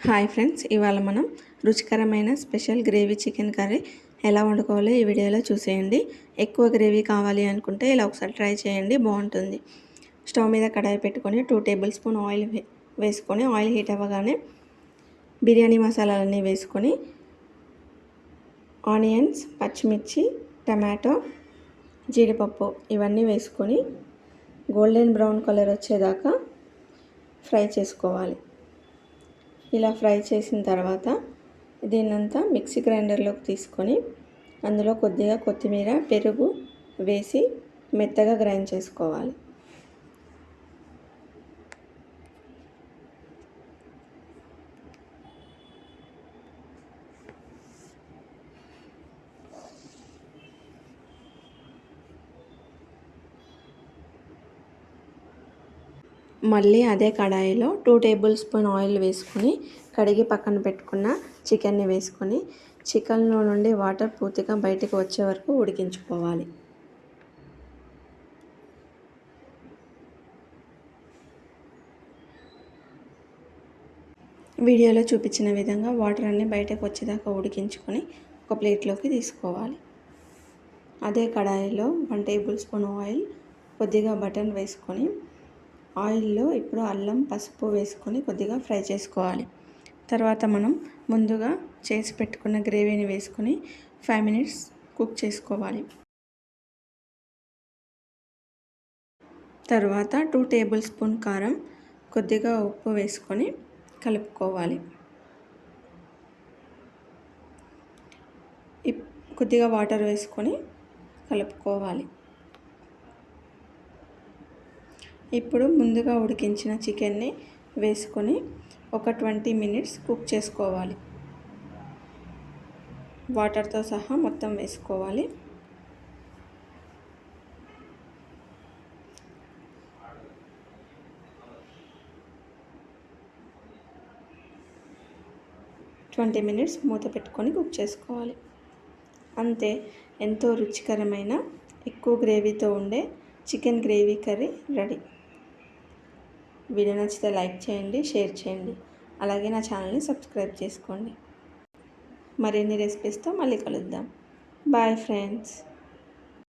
Hi friends, ఇవాళ మనం రుచికరమైన స్పెషల్ గ్రేవీ చికెన్ కర్రీ ఎలా వండుకోవాలో ఈ వీడియోలో చూసేయండి. ఎక్కువ గ్రేవీ కావాలి అనుకుంటే ఇలా ఒకసారి ట్రై చేయండి, బాగుంటుంది. స్టవ్ మీద కడాయి పెట్టుకొని 2 టేబుల్ స్పూన్ ఆయిల్ వేసుకొని ఆయిల్ హీట్ అవ్వగానే బిర్యానీ మసాలాలన్నీ వేసుకొని ఆనియన్స్, పచ్చిమిర్చి, టమాటో, జీడిపప్పు ఇవన్నీ వేసుకొని గోల్డెన్ బ్రౌన్ కలర్ వచ్చేదాకా ఫ్రై చేసుకోవాలి. ఇలా ఫ్రై చేసిన తర్వాత దీన్నంతా మిక్సీ గ్రైండర్లోకి తీసుకొని అందులో కొద్దిగా కొత్తిమీర, పెరుగు వేసి మెత్తగా గ్రైండ్ చేసుకోవాలి. మళ్ళీ అదే కడాయిలో 2 టేబుల్ స్పూన్ ఆయిల్ వేసుకొని కడిగి పక్కన పెట్టుకున్న చికెన్ని వేసుకొని చికెన్లో నుండి వాటర్ పూర్తిగా బయటకు వచ్చే వరకు ఉడికించుకోవాలి. వీడియోలో చూపించిన విధంగా వాటర్ అన్నీ బయటకు వచ్చేదాకా ఉడికించుకొని ఒక ప్లేట్లోకి తీసుకోవాలి. అదే కడాయిలో 1 టేబుల్ స్పూన్ ఆయిల్, కొద్దిగా బటర్ వేసుకొని ఆయిల్లో ఇప్పుడు అల్లం, పసుపు వేసుకొని కొద్దిగా ఫ్రై చేసుకోవాలి. తర్వాత మనం ముందుగా చేసి పెట్టుకున్న గ్రేవీని వేసుకొని 5 మినిట్స్ కుక్ చేసుకోవాలి. తర్వాత 2 టేబుల్ స్పూన్ కారం, కొద్దిగా ఉప్పు వేసుకొని కలుపుకోవాలి. కొద్దిగా వాటర్ వేసుకొని కలుపుకోవాలి. ఇప్పుడు ముందుగా ఉడికించిన చికెన్ని వేసుకొని ఒక 20 మినిట్స్ కుక్ చేసుకోవాలి. వాటర్తో సహా మొత్తం వేసుకోవాలి. ట్వంటీ మినిట్స్ మూత పెట్టుకొని కుక్ చేసుకోవాలి. అంతే, ఎంతో రుచికరమైన ఎక్కువ గ్రేవీతో ఉండే chicken gravy curry ready. Video నచ్చితే లైక్ చేయండి, షేర్ చేయండి. అలాగే నా ఛానల్ని సబ్స్క్రైబ్ చేసుకోండి. మరిన్ని రెసిపీస్తో మళ్ళీ కలుద్దాం. Bye friends.